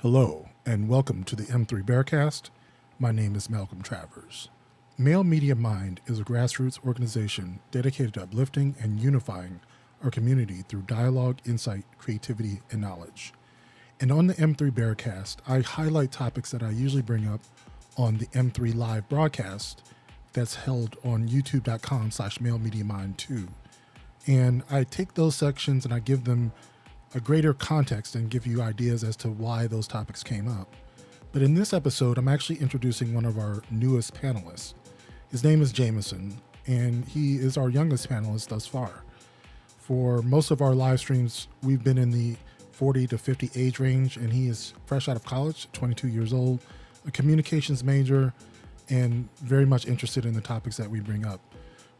Hello, and welcome to the M3 Bearcast. My name is Malcolm Travers. Male Media Mind is a grassroots organization dedicated to uplifting and unifying our community through dialogue, insight, creativity, and knowledge. And on the M3 Bearcast, I highlight topics that I usually bring up on the M3 live broadcast that's held on youtube.com/male media mind 2. And I take those sections and I give them a greater context and give you ideas as to why those topics came up. But in this episode, I'm actually introducing one of our newest panelists. His name is Jameson, and he is our youngest panelist thus far. For most of our live streams, we've been in the 40 to 50 age range, and he is fresh out of college, 22 years old, a communications major, and very much interested in the topics that we bring up,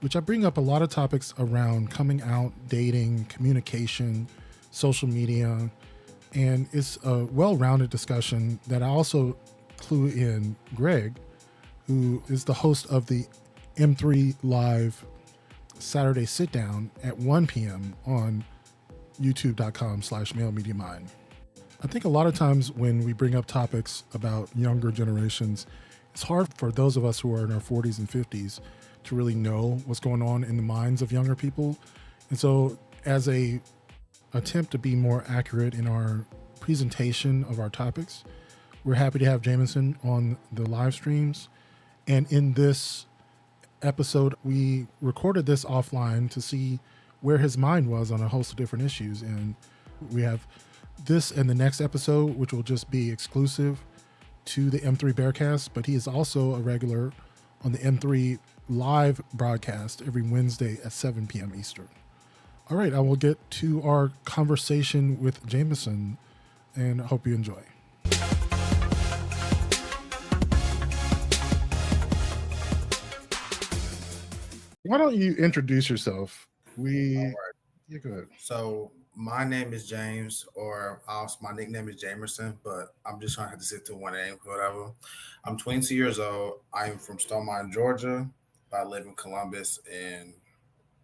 which I bring up a lot of topics around coming out, dating, communication, social media, and it's a well-rounded discussion that I also clue in Greg, who is the host of the M3 Live Saturday Sit Down at 1 p.m. on youtube.com/male media mind. I think a lot of times when we bring up topics about younger generations, it's hard for those of us who are in our 40s and 50s to really know what's going on in the minds of younger people. And so as a attempt to be more accurate in our presentation of our topics, we're happy to have Jameson on the live streams. And in this episode, we recorded this offline to see where his mind was on a host of different issues. And we have this and the next episode, which will just be exclusive to the M3 Bearcast, but he is also a regular on the M3 live broadcast every Wednesday at 7 p.m. Eastern. All right, I will get to our conversation with Jameson, and I hope you enjoy. Why don't you introduce yourself? You're good. So my name is James, or my nickname is Jameson, but I'm just trying to have to stick to one name, whatever. I'm 22 years old. I'm from Stone Mountain, Georgia. I live in Columbus, and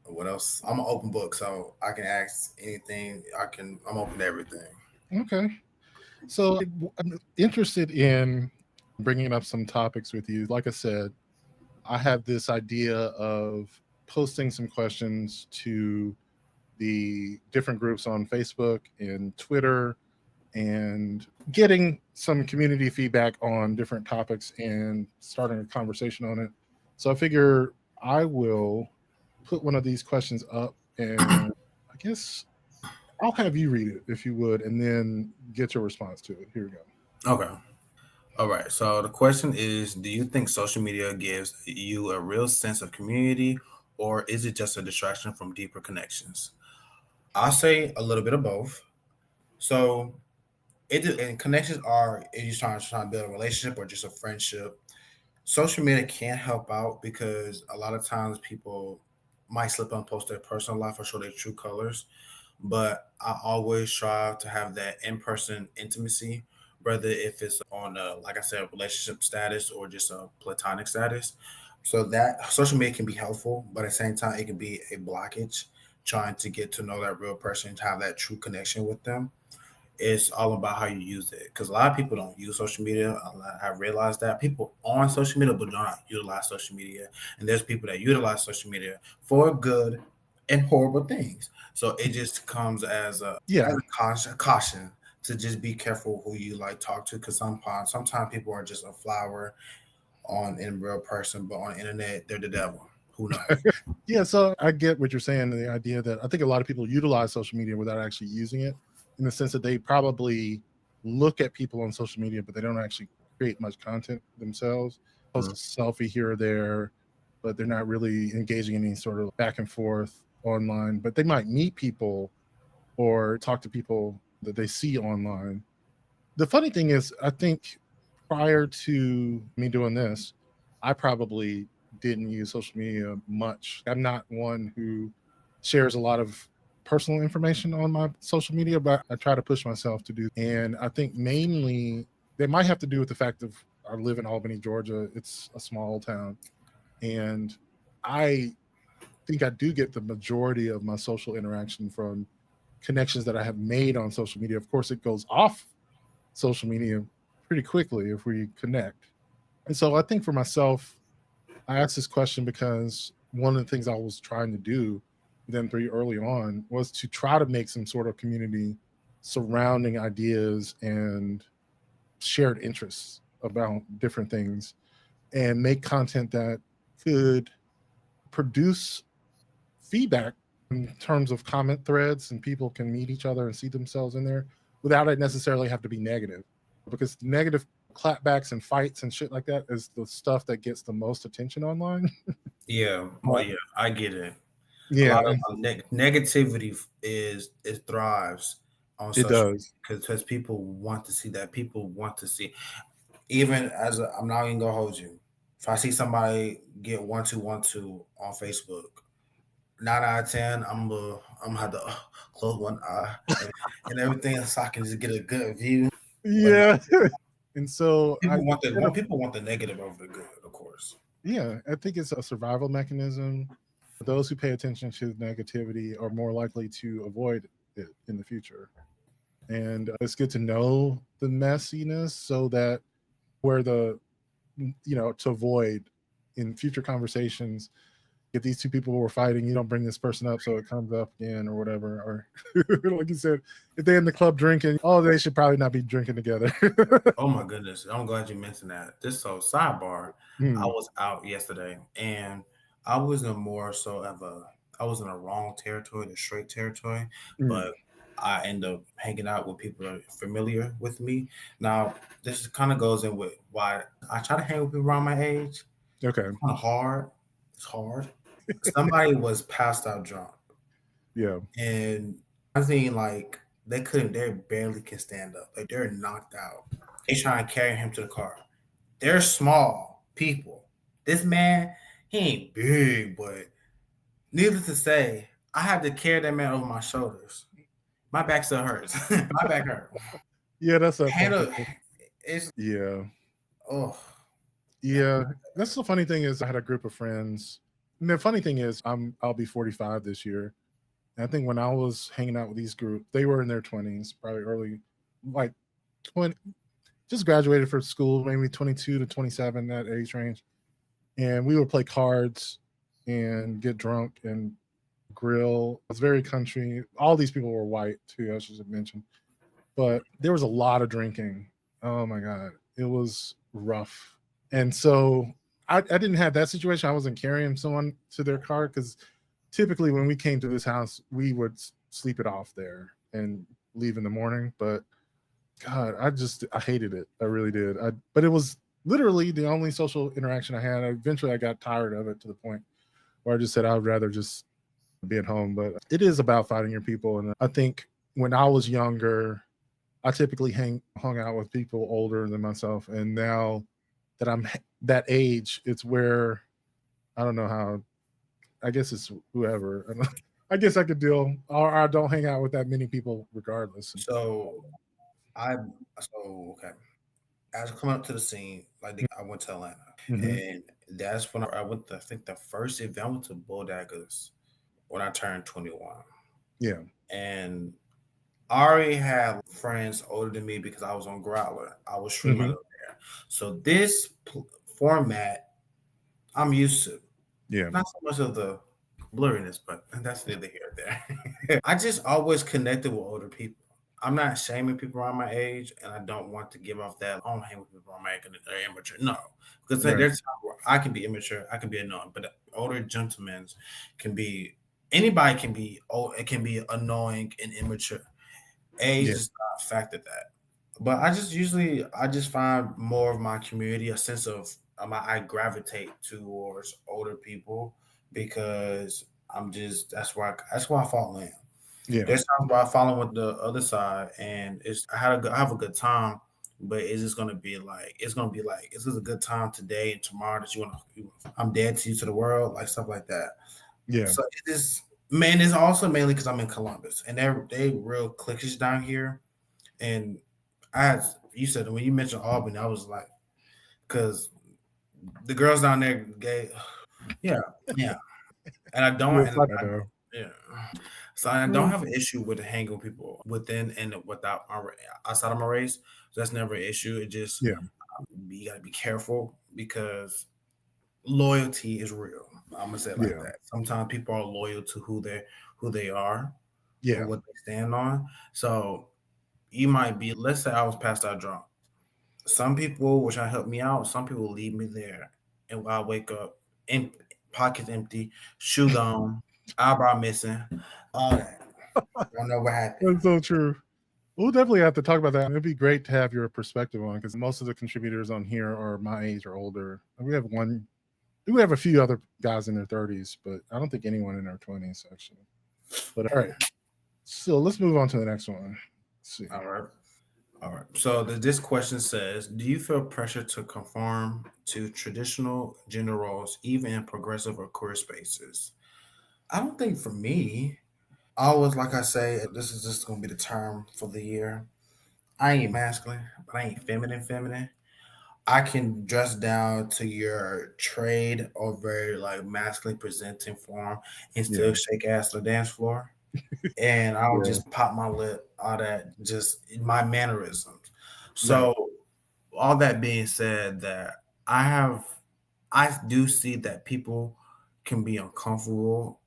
what else? I'm an open book, so I can ask anything. I'm open to everything. Okay. So I'm interested in bringing up some topics with you. Like I said, I have this idea of posting some questions to the different groups on Facebook and Twitter and getting some community feedback on different topics and starting a conversation on it. So I figure I will put one of these questions up, and I guess I'll have you read it if you would, and then get your response to it. Here we go. Okay. All right. So the question is, do you think social media gives you a real sense of community, or is it just a distraction from deeper connections? I'll say a little bit of both. So and connections are, if you're trying to build a relationship or just a friendship, social media can help out because a lot of times people might slip up and post their personal life or show their true colors. But I always strive to have that in-person intimacy, whether if it's on a, like I said, relationship status or just a platonic status. So that social media can be helpful, but at the same time, it can be a blockage trying to get to know that real person, to have that true connection with them. It's all about how you use it, because a lot of people don't use social media. I realized that people on social media but do not utilize social media, and there's people that utilize social media for good and horrible things. So it just comes Yeah. as a caution to just be careful who you like talk to, because sometimes people are just a flower on in real person, but on the internet they're the devil. Who knows? Yeah, so I get what you're saying, the idea that I think a lot of people utilize social media without actually using it, in the sense that they probably look at people on social media, but they don't actually create much content themselves. Post a selfie here or there, but they're not really engaging in any sort of back and forth online. But they might meet people or talk to people that they see online. The funny thing is, I think prior to me doing this, I probably didn't use social media much. I'm not one who shares a lot of personal information on my social media, but I try to push myself to do. And I think mainly they might have to do with the fact of I live in Albany, Georgia. It's a small town. And I think I do get the majority of my social interaction from connections that I have made on social media. Of course, it goes off social media pretty quickly if we connect. And so I think for myself, I asked this question because one of the things I was trying to do then pretty early on was to try to make some sort of community surrounding ideas and shared interests about different things and make content that could produce feedback in terms of comment threads and people can meet each other and see themselves in there without it necessarily have to be negative, because negative clapbacks and fights and shit like that is the stuff that gets the most attention online. Yeah, oh But yeah, I get it. A lot yeah, and of negativity is it thrives on it social does. media because people want to see that. People want to see, even as a, I'm not even gonna hold you. If I see somebody get 1212 on Facebook, 9 out of 10, I'm gonna have to close one eye and everything so I can just get a good view. But no, Yeah. And so I instead of people want the negative over the good, of course. yeah, I think it's a survival mechanism. Those who pay attention to negativity are more likely to avoid it in the future. And it's good to know the messiness so that where the to avoid in future conversations, if these two people were fighting, you don't bring this person up so it comes up again or whatever. Or like you said, if they're in the club drinking, oh, they should probably not be drinking together. Oh my goodness, I'm glad you mentioned that. This so sidebar. I Mm, was out yesterday and I was in more so of a I was in a wrong territory, the straight territory, mm, but I end up hanging out with people that are familiar with me. Now, this kind of goes in with why I try to hang with people around my age. okay. Kind of hard. It's hard. Somebody was passed out drunk, Yeah. and I seen like they barely can stand up. Like they're knocked out. They trying to carry him to the car. They're small people. This man, he ain't big, but needless to say, I had to carry that man over my shoulders. My back still hurts. My back hurt. Yeah, that's Handle uncomfortable. it's Yeah. oh yeah. Yeah. That's the funny thing is I had a group of friends. And the funny thing is I'll be 45 this year. And I think when I was hanging out with these group, they were in their 20s, probably early, like 20, just graduated from school, maybe 22 to 27, that age range. And we would play cards and get drunk and grill. It was very country. All these people were white too, I should have mentioned. But there was a lot of drinking. Oh my God. It was rough. And so I didn't have that situation. I wasn't carrying someone to their car because typically when we came to this house, we would sleep it off there and leave in the morning. But God, I hated it. I really did. But it was literally the only social interaction I had. Eventually, I got tired of it to the point where I just said I would rather just be at home. But it is about finding your people, and I think when I was younger, I typically hung out with people older than myself, and now that I'm that age, it's where I don't know how. I guess it's whoever. I guess I could deal, or I don't hang out with that many people regardless. So I so okay. As I come up to the scene, I went to Atlanta, Mm-hmm. and that's when I went. To, I think the first event I went to Bulldaggers when I turned 21, Yeah. and I already had friends older than me because I was on Growler. I was streaming Mm-hmm. over there, so this format I'm used to. Yeah. Not so much of the blurriness, but that's neither here nor there. I just always connected with older people. I'm not shaming people around my age, and I don't want to give off that. I don't hang with people around my age and they're immature. No, because Right. there's times where I can be immature, I can be annoying, but older gentlemen can be anybody can be old. It can be annoying and immature. Age Yeah. is not a factor that. But I just find more of my community a sense of I gravitate towards older people because I'm just that's why I fall in. Yeah. There's times where I fall in with the other side and I have a good time, but it's just gonna be like it's just a good time today and tomorrow that I'm dead to you to the world like stuff like that. Yeah. So it is man, it's also mainly because I'm in Columbus and they real cliquish down here and I had you said when you mentioned Albany, I was like, because the girls down there gay, yeah, yeah, and I don't, Yes, and I know. Yeah. So I don't Mm, have an issue with hanging with people within and without outside of my race. So that's never an issue. It just yeah, you gotta be careful because loyalty is real. I'm gonna say it like yeah, that. Sometimes people are loyal to who they are or yeah. what they stand on. So you might be, let's say I was passed out drunk. Some people which I help me out, some people leave me there and I wake up in pockets empty, shoe gone, eyebrow missing, all that. Don't know what happened. That's so true. We'll definitely have to talk about that. It'd be great to have your perspective on because most of the contributors on here are my age or older. We have a few other guys in their 30s, but I don't think anyone in their 20s actually. But all right, so let's move on to the next one. Let's see. All right. All right. So this question says, do you feel pressure to conform to traditional gender roles, even in progressive or queer spaces? I don't think for me, I always, like I say, this is just going to be the term for the year. I ain't masculine, but I ain't feminine. I can dress down to your trade or very like masculine presenting form and Yeah, still shake ass on the dance floor. And I'll yeah, just pop my lip, all that, just my mannerisms. right. So all that being said, that I have, I do see that people can be uncomfortable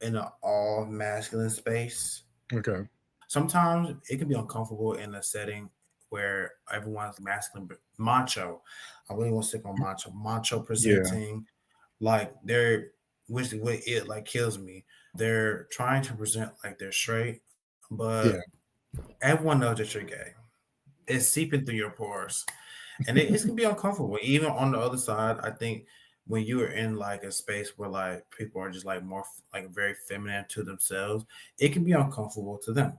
in an all masculine space. Okay. Sometimes it can be uncomfortable in a setting where everyone's masculine, but macho. I really want to stick on macho Yeah, presenting, like they're, which the way it like kills me. They're trying to present like they're straight, but yeah, everyone knows that you're gay. It's seeping through your pores, and it's gonna be uncomfortable. Even on the other side, I think when you are in like a space where like people are just like more like very feminine to themselves, it can be uncomfortable to them.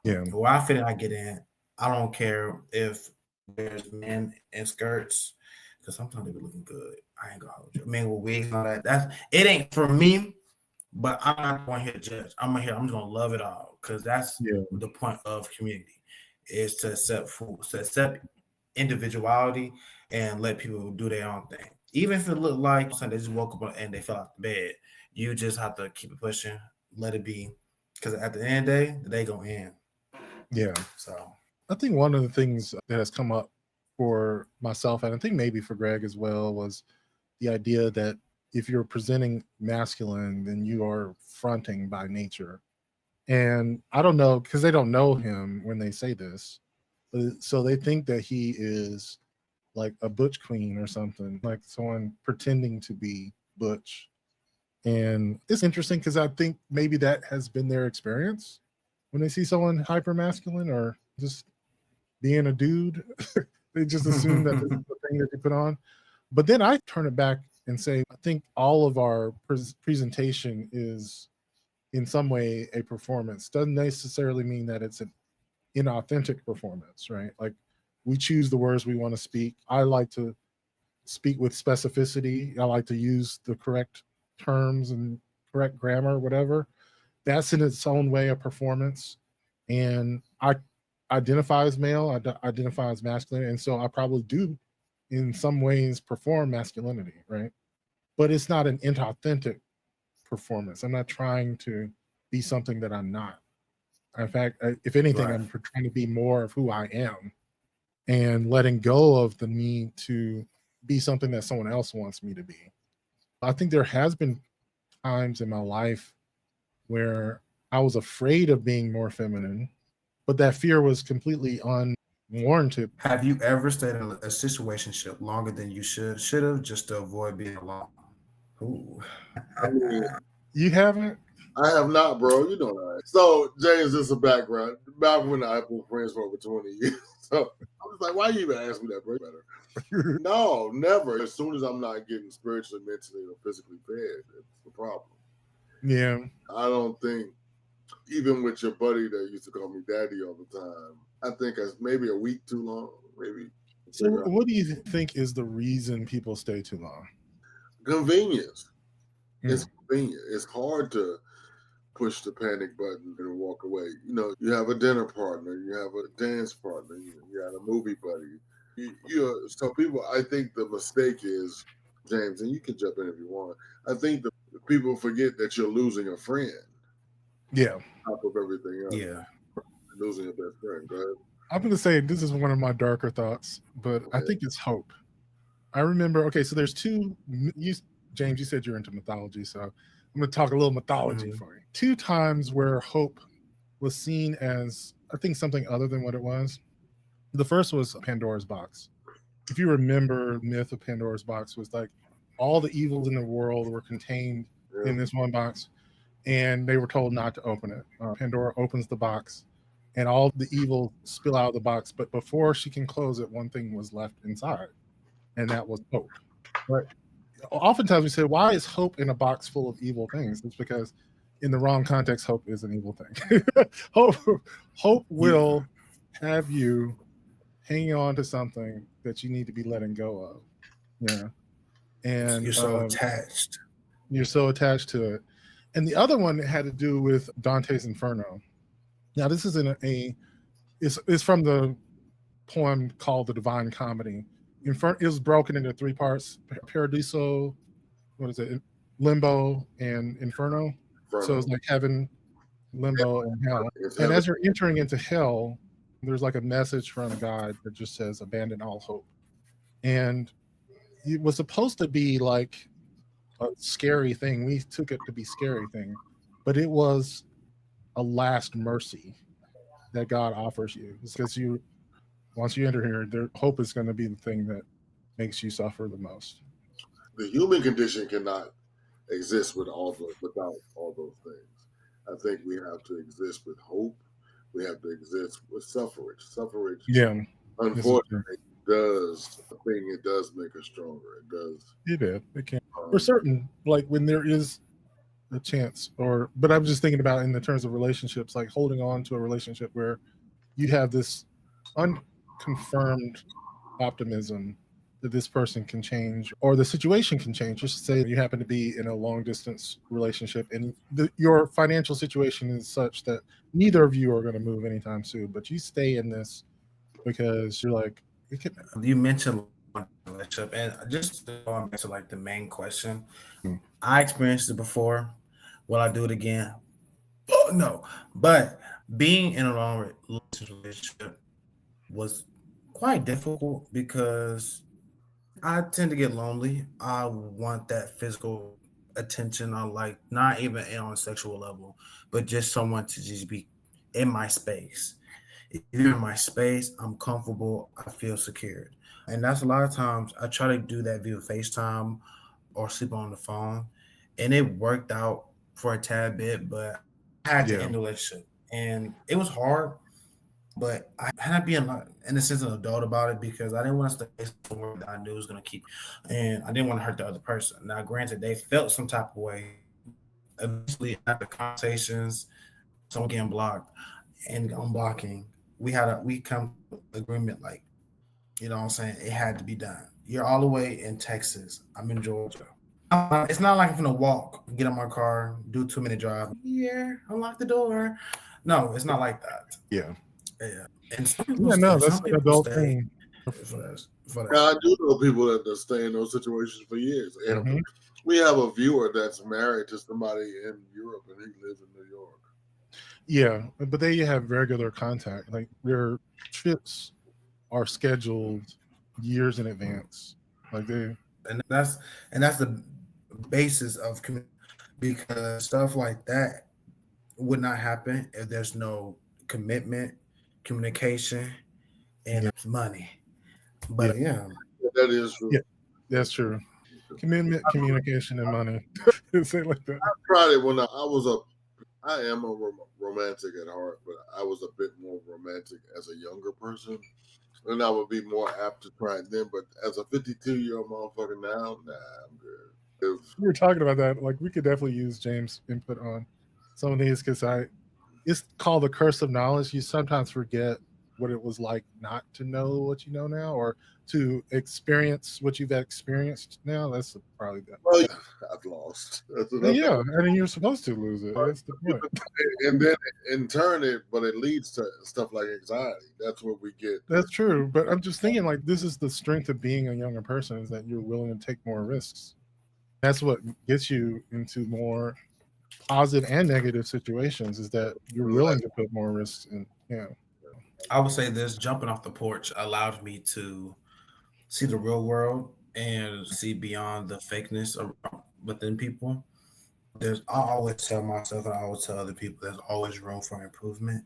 yeah, Where I fit in, I get in. I don't care if there's men in skirts, because sometimes they be looking good. I ain't gonna hold you. Men with wigs and all that. That's it. Ain't for me. But I'm not going here to judge. I'm just gonna love it all because that's yeah, the point of community is to accept individuality and let people do their own thing. Even if it look like they just woke up and they fell out the bed, you just have to keep it pushing, let it be, because at the end of the day go in. yeah. So I think one of the things that has come up for myself, and I think maybe for Greg as well, was the idea that if you're presenting masculine, then you are fronting by nature. And I don't know because they don't know him when they say this, so they think that he is like a butch queen or something, like someone pretending to be butch. And it's interesting because I think maybe that has been their experience when they see someone hyper masculine or just being a dude. They just assume that this is the thing that they put on. But then I turn it back and say, I think all of our presentation is in some way a performance. Doesn't necessarily mean that it's an inauthentic performance, right? Like we choose the words we want to speak. I like to speak with specificity. I like to use the correct terms and correct grammar, whatever. That's in its own way a performance. And I identify as male, identify as masculine. And so I probably do, in some ways, perform masculinity, right? But it's not an inauthentic performance. I'm not trying to be something that I'm not. In fact, if anything, right, I'm trying to be more of who I am and letting go of the need to be something that someone else wants me to be. I think there has been times in my life where I was afraid of being more feminine, but that fear was completely unwarranted. have you ever stayed in a situationship longer than you should have just to avoid being alone? Ooh. I mean, You haven't? I have not, bro. You know that. So, James, just a background. Malcolm and I have been friends for over 20 years. So, I was like, why you even ask me that, bro? Better. No, never. As soon as I'm not getting spiritually, mentally, or physically fed, it's the problem. Yeah. I don't think, even with your buddy that used to call me daddy all the time, I think it's maybe a week too long, maybe. So, Figure out what do you think is the reason people stay too long? convenience. It's Mm, convenient. It's hard to push the panic button and walk away. You have a dinner partner, you have a dance partner, you got a movie buddy. So people, I think the mistake is, James, and you can jump in if you want. I think the people forget that you're losing a friend. Yeah. top of everything else. Yeah. Losing your best friend. Go ahead. I'm going to say this is one of my darker thoughts, but I think it's hope. I remember, okay, so there's two, James, you said you're into mythology, so I'm going to talk a little mythology for you. 2 times where hope was seen as, I think, something other than what it was. The first was Pandora's box. If you remember, the myth of Pandora's box was like all the evils in the world were contained in this one box, and they were told not to open it. Pandora opens the box, and all the evil spill out of the box. But before she can close it, one thing was left inside, and that was hope. Right? Oftentimes we say, why is hope in a box full of evil things? It's because in the wrong context, hope is an evil thing. hope will have you hanging on to something that you need to be letting go of. Yeah. And you're so attached. You're so attached to it. And the other one had to do with Dante's Inferno. Now, this is it's from the poem called The Divine Comedy. It was broken into 3 parts: Paradiso, what is it? Limbo and Inferno. So it's like heaven, limbo, and hell. And as you're entering into hell, there's like a message from a God that just says, abandon all hope. And it was supposed to be like a scary thing. We took it to be scary thing, but it was a last mercy that God offers you. It's because once you enter here, hope is going to be the thing that makes you suffer the most. The human condition cannot exist without all those things. I think we have to exist with hope. We have to exist with suffrage. Suffrage, unfortunately, it does make us stronger. It does. It can. For certain, like when there is a chance, but I'm just thinking about in the terms of relationships, like holding on to a relationship where you have this unconfirmed optimism that this person can change or the situation can change. Just say you happen to be in a long distance relationship and your financial situation is such that neither of you are going to move anytime soon, but you stay in this because you're like, you mentioned relationship, and just going back to like the main question, I experienced it before. Will I do it again? Oh no. But being in a long relationship was quite difficult because I tend to get lonely. I want that physical attention. I like not even on a sexual level, but just someone to just be in my space. If you're in my space, I'm comfortable. I feel secured. And that's a lot of times I try to do that via FaceTime or sleep on the phone. And it worked out for a tad bit, but I had to end the relationship. And it was hard, but I had to be in a sense an adult about it because I didn't want to stay somewhere that I knew was going to keep, and I didn't want to hurt the other person. Now, granted, they felt some type of way. Eventually, after conversations, someone getting blocked and unblocking, we come to agreement like, you know what I'm saying? It had to be done. You're all the way in Texas. I'm in Georgia. It's not like I'm gonna walk, get in my car, do a 2-minute drive. Yeah, unlock the door. No, it's not like that. Yeah. And some people that's an adult thing. For that. I do know people that stay in those situations for years. And we have a viewer that's married to somebody in Europe and he lives in New York. Yeah, but they have regular contact. Like their trips are scheduled years in advance. Like and that's the basis of community, because stuff like that would not happen if there's no commitment, communication, and money. But that is true. Yeah, that's true. Commitment, communication, and money. Say it like that. I tried it when I am a romantic at heart, but I was a bit more romantic as a younger person. And I would be more apt to try it then. But as a 52-year-old motherfucker now, nah, I'm good. We were talking about that. Like, we could definitely use James' input on some of these because it's called the curse of knowledge. You sometimes forget what it was like not to know what you know now, or to experience what you've experienced now. That's probably that. Well, I've lost. Yeah, I mean, you're supposed to lose it. That's the point. And then in turn, it leads to stuff like anxiety. That's what we get. That's true. But I'm just thinking, like, this is the strength of being a younger person, is that you're willing to take more risks. That's what gets you into more positive and negative situations is that you're willing to put more risks in. Yeah. I would say this: jumping off the porch allowed me to see the real world and see beyond the fakeness within people. I always tell myself and I always tell other people there's always room for improvement.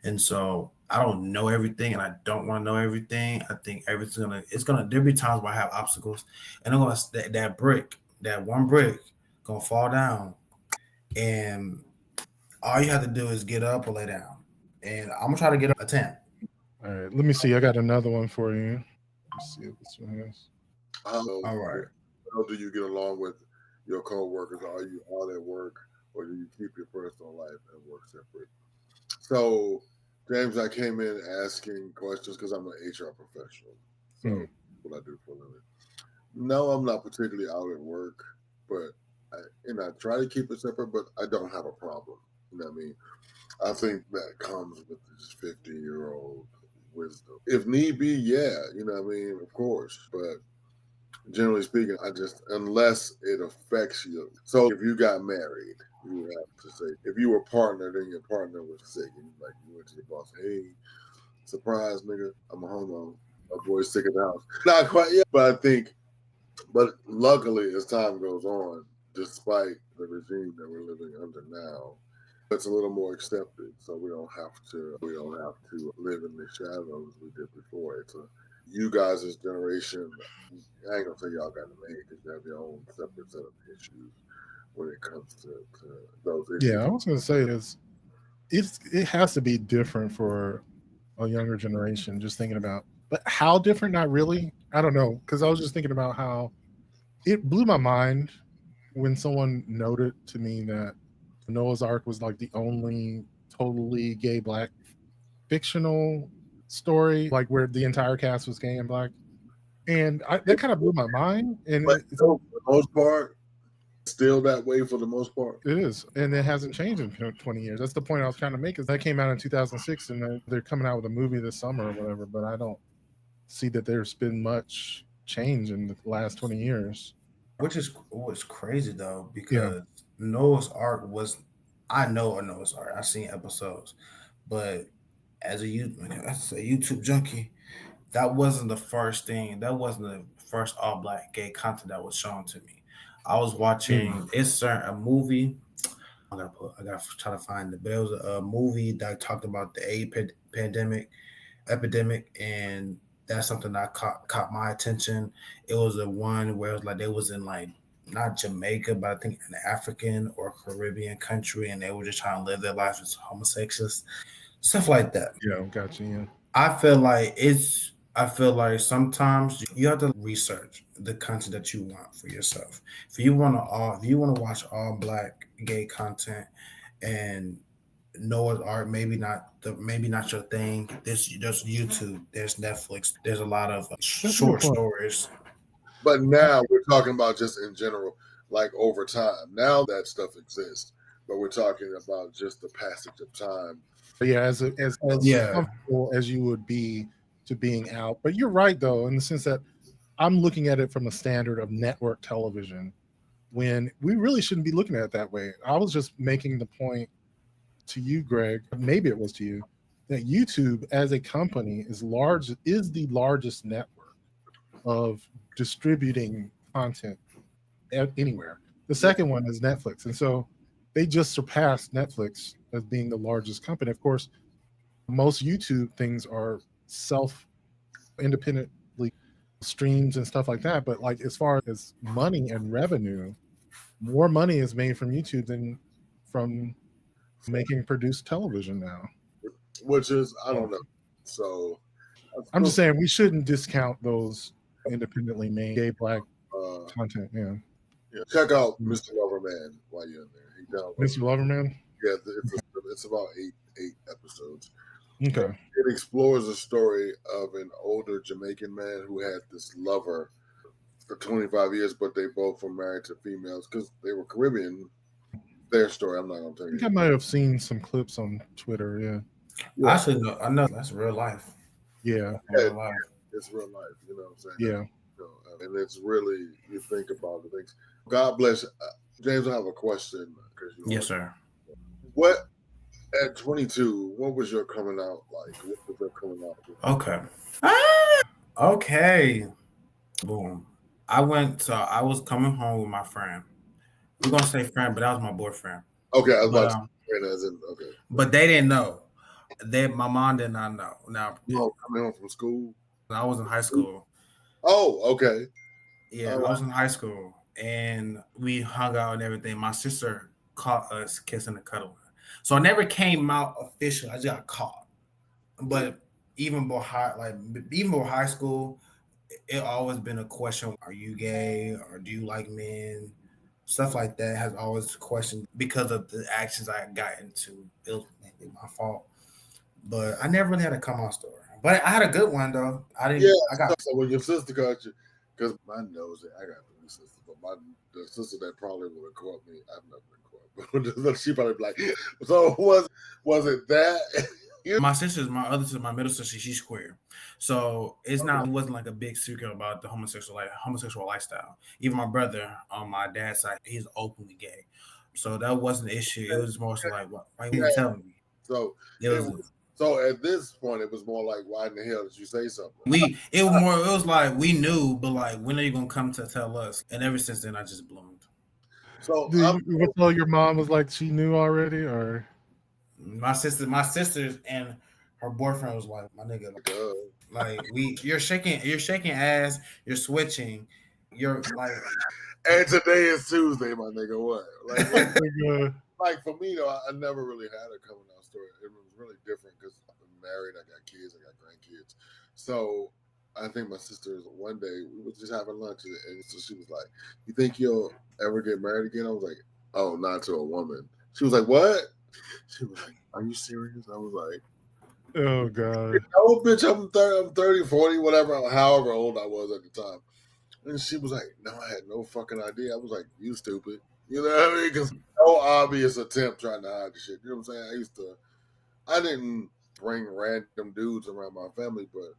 And so I don't know everything and I don't want to know everything. I think there'll be times where I have obstacles and I'm gonna that one brick gonna fall down. And all you have to do is get up or lay down. And I'm gonna try to get up a 10. All right. Let me see. I got another one for you. Let's see what this one is. All right. How do you get along with your co-workers? Are you all at work, or do you keep your personal life and work separate? So, James, I came in asking questions because I'm an HR professional. So, what I do for a living. No, I'm not particularly out at work, but I try to keep it separate, but I don't have a problem. You know what I mean? I think that comes with this 50-year-old wisdom. If need be, yeah, you know what I mean? Of course. But generally speaking, unless it affects you. So if you got married, you would have to say, if you were partnered and your partner was sick, and you went to your boss, hey, surprise, nigga, I'm a homo. My boy's sick at the house. Not quite yet, but luckily, as time goes on, despite the regime that we're living under now, it's a little more accepted. So we don't have to live in the shadows we did before. You guys' generation. I ain't gonna say y'all got it made because you have your own separate set of issues when it comes to those issues. Yeah, I was gonna say it has to be different for a younger generation. Just thinking about, but how different? Not really. I don't know, because I was just thinking about how it blew my mind when someone noted to me that Noah's Ark was like the only totally gay black fictional story, like where the entire cast was gay and black, and that kind of blew my mind. And but for the most part, still that way for the most part. It is, and it hasn't changed in 20 years. That's the point I was trying to make. Is that came out in 2006, and they're coming out with a movie this summer or whatever. But I don't see that there's been much change in the last 20 years. Which is what's crazy though, because Noah's Ark I know a Noah's Ark. I've seen episodes, but as a YouTube junkie, that wasn't the first thing. That wasn't the first all black gay content that was shown to me. I was watching a movie. I gotta try to find it, but it was a movie that talked about the AIDS epidemic, and that's something that caught my attention. It was the one where it was like they was in like not Jamaica, but I think an African or Caribbean country, and they were just trying to live their lives as homosexuals, stuff like that. Yeah, gotcha. Yeah. I feel like sometimes you have to research the content that you want for yourself. If you want to watch all black gay content and Noah's Ark, maybe not your thing. There's YouTube, there's Netflix, there's a lot of short stories. But now we're talking about just in general, like over time. Now that stuff exists, but we're talking about just the passage of time. But yeah, as comfortable as you would be to being out. But you're right though, in the sense that I'm looking at it from a standard of network television, when we really shouldn't be looking at it that way. I was just making the point to you, Greg, maybe it was to you, that YouTube as a company is the largest network of distributing content anywhere. The second one is Netflix. And so they just surpassed Netflix as being the largest company. Of course, most YouTube things are independently streams and stuff like that. But like as far as money and revenue, more money is made from YouTube than from making produced television now. Which is, I don't know. So I'm just saying we shouldn't discount those independently made gay black content. Yeah. Check out Mr. Loverman while you're in there. Mr. Loverman? Yeah, it's about eight episodes. Okay. It explores a story of an older Jamaican man who had this lover for 25 years, but they both were married to females because they were Caribbean. Their story, I'm not going to tell you. I think I might have seen some clips on Twitter, yeah. Actually, no, I know that's real life. Yeah. Real life. It's real life, you know what I'm saying? Yeah. And it's really, you think about the things. God bless. James, I have a question. Yes, sir. What at 22? What was your coming out like? What was your coming out? Okay. Okay. Boom. I was coming home with my friend. We're gonna say friend, but that was my boyfriend. Okay, I was But about to say as in, okay. But they didn't know. My mom did not know. Now, coming home from school. I was in high school. Oh, okay. Yeah, I was in high school, and we hung out and everything. My sister caught us kissing and cuddling, so I never came out officially. I just got caught. But even before high school, it always been a question: are you gay or do you like men? Stuff like that has always questioned because of the actions I got into. It was mainly my fault, but I never really had a come out story. But I had a good one though. So when your sister got you, because my nose, I got 3 sisters, but the sister that probably would have caught me, I've never been caught. But she probably be like, so was it that? My middle sister, she's queer, so it wasn't like a big secret about the homosexual lifestyle. Even my brother on my dad's side, he's openly gay, so that wasn't an issue. It was more so like, why you didn't tell me? So so at this point, it was more like, why in the hell did you say something? It was like we knew, but like, when are you gonna come to tell us? And ever since then, I just bloomed. So you tell your mom was like she knew already, or my sisters and her boyfriend was like, my nigga, like you're shaking ass, you're switching, you're like. And today is Tuesday, my nigga. What? Like for me though, I never really had a coming out story. It was really different because I'm married, I got kids, I got grandkids. So I think my sister one day we were just having lunch, and so she was like, "You think you'll ever get married again?" I was like, "Oh, not to a woman." She was like, "What?" She was like, "Are you serious?" I was like, "Oh God, oh bitch, I'm 30, 40, whatever, however old I was at the time." And she was like, "No, I had no fucking idea." I was like, "You stupid." You know what I mean? Because no obvious attempt trying to hide the shit. You know what I'm saying? I didn't bring random dudes around my family, but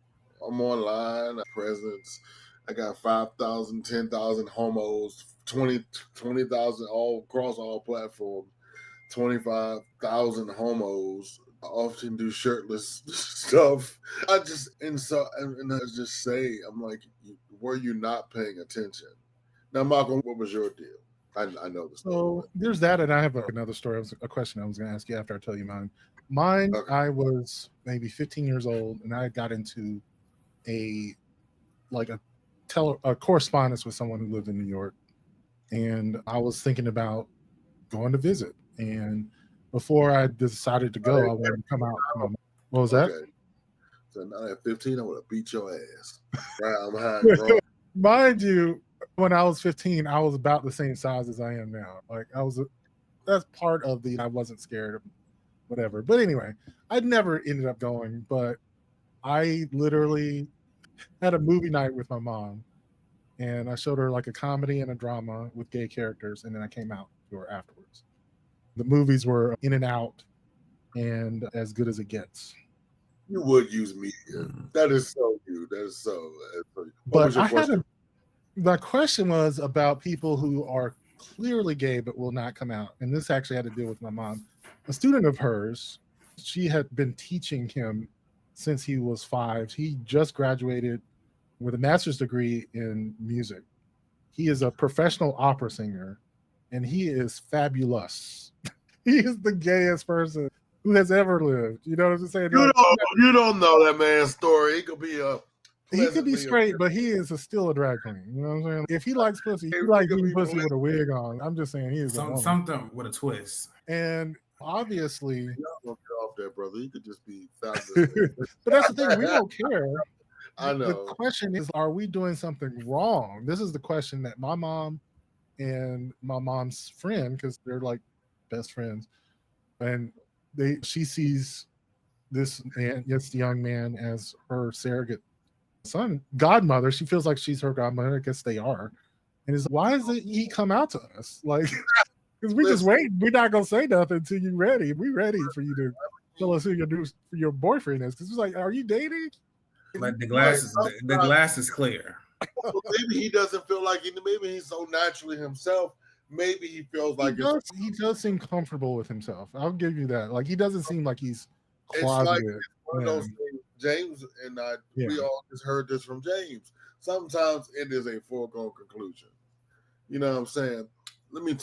I'm online, presence. I got 5,000, 10,000 homos, 20,000 all across all platforms, 25,000 homos. I often do shirtless stuff. I just say, I'm like, were you not paying attention? Now, Malcolm, what was your deal? I know this. So there's that, and I have another story. A question I was going to ask you after I tell you mine. Okay. I was maybe 15 years old, and I got into a correspondence with someone who lived in New York, and I was thinking about going to visit. And before I decided to go, I wanted to come out. What was that? So now at 15, I would have beat your ass. Right, I'm high. Mind you, when I was 15, I was about the same size as I am now. Like that's part of I wasn't scared of whatever. But anyway, I never ended up going, but I literally had a movie night with my mom, and I showed her like a comedy and a drama with gay characters, and then I came out to her afterwards. The movies were in and out and as good as it gets. You would use media. That is so you. That is so. What was your question? My question was about people who are clearly gay but will not come out. And this actually had to deal with my mom. A student of hers, she had been teaching him since he was 5. He just graduated with a master's degree in music. He is a professional opera singer, and he is fabulous. He is the gayest person who has ever lived. You know what I'm saying? You don't know that man's story. He could be straight, but he is still a drag queen. You know what I'm saying? If he likes pussy, he likes eating pussy with a wig on. I'm just saying he is something with a twist. And obviously, y'all don't get off there, brother. You could just be fabulous. But that's the thing. We don't care. I know. The question is, are we doing something wrong? This is the question that my mom and my mom's friend, because they're like best friends, and she sees this young man as her surrogate son, godmother. She feels like she's her godmother. I guess they are. And is why doesn't he come out to us? Like, because we just wait. We're not gonna say nothing until you're ready. We're ready for you to tell us who your boyfriend is. Because it's like, are you dating? Like the glass is clear. Maybe he doesn't feel like maybe he's so naturally himself maybe he feels like it's He does seem comfortable with himself. I'll give you that. Like he doesn't seem like he's closeted. it's one of those things. James and I, Yeah. we all just heard this from James. Sometimes it is a foregone conclusion. You know what I'm saying? Let me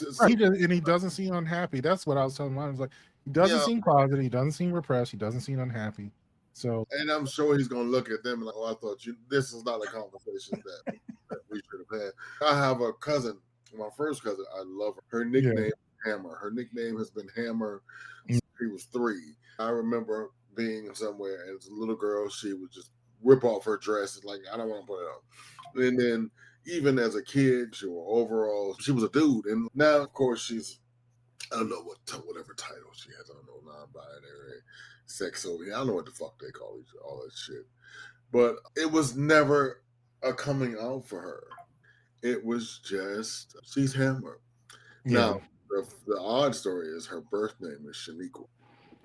he doesn't seem unhappy. That's what I was telling him. I was like, he doesn't seem closeted. He doesn't seem repressed. He doesn't seem unhappy. So, and I'm sure he's gonna look at them and like, oh, I thought this is not a conversation that we should have had. I have a cousin, my first cousin. I love her. Her nickname is Hammer. Her nickname has been Hammer since she was 3. I remember being somewhere and as a little girl, she would just rip off her dress and like, I don't want to put it on. And then even as a kid, she wore overalls. She was a dude, and now of course she's, I don't know whatever title she has. I don't know, non-binary, sex over here. I don't know what the fuck they call all that shit. But it was never a coming out for her. It was just she's Hammer. Yeah. Now the odd story is her birth name is Shaniqua.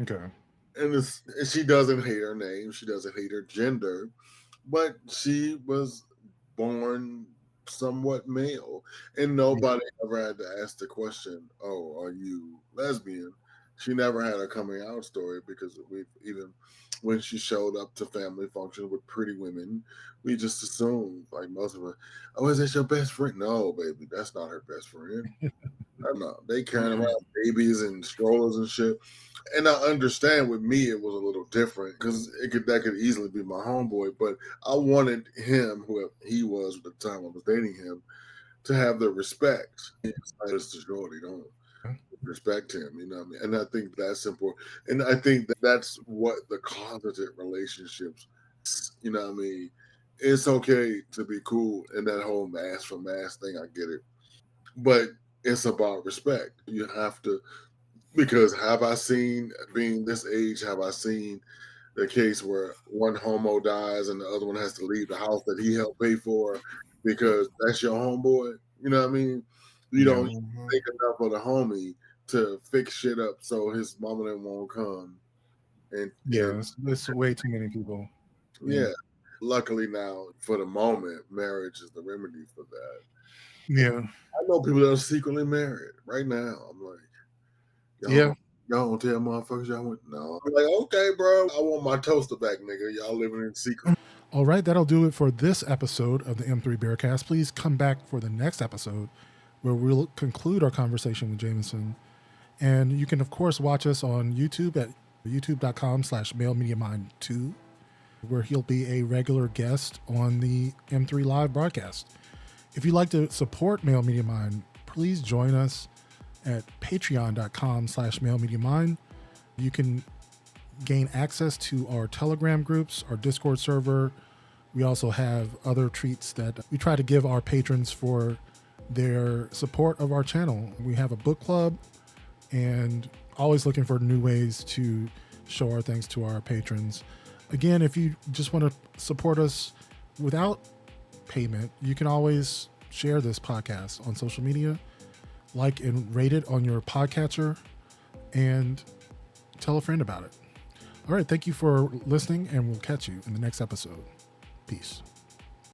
Okay. And she doesn't hate her name. She doesn't hate her gender, but she was born somewhat male, and nobody ever had to ask the question, oh, are you lesbian? She never had a coming out story because even when she showed up to family functions with pretty women, we just assumed, like most of us, oh, is that your best friend? No, baby, that's not her best friend. No, they carrying around babies and strollers and shit. And I understand with me it was a little different because that could easily be my homeboy, but I wanted him, who he was at the time I was dating him, to have the respect. It's the shorty, don't respect him, you know what I mean? And I think that's important. And I think that's what the closeted relationships, you know what I mean? It's okay to be cool in that whole mask for mask thing. I get it. But it's about respect. You have to, because have I seen, being this age, have I seen the case where one homo dies and the other one has to leave the house that he helped pay for because that's your homeboy? You know what I mean? You don't think enough of the homie to fix shit up so his mama then won't come. And it's way too many people. Yeah. Luckily now, for the moment, marriage is the remedy for that. Yeah. I know people that are secretly married right now. I'm like, y'all don't tell motherfuckers y'all went. No. I'm like, okay, bro. I want my toaster back, nigga. Y'all living in secret. All right, that'll do it for this episode of the M3 Bearcast. Please come back for the next episode where we'll conclude our conversation with Jameson. And you can, of course, watch us on YouTube at youtube.com/malemediamind2, where he'll be a regular guest on the M3 Live broadcast. If you'd like to support Male Media Mind, please join us at patreon.com/malemediamind. You can gain access to our Telegram groups, our Discord server. We also have other treats that we try to give our patrons for their support of our channel. We have a book club and always looking for new ways to show our thanks to our patrons. Again, if you just want to support us without payment, you can always share this podcast on social media, like and rate it on your podcatcher, and tell a friend about it. All right, thank you for listening, and we'll catch you in the next episode. Peace.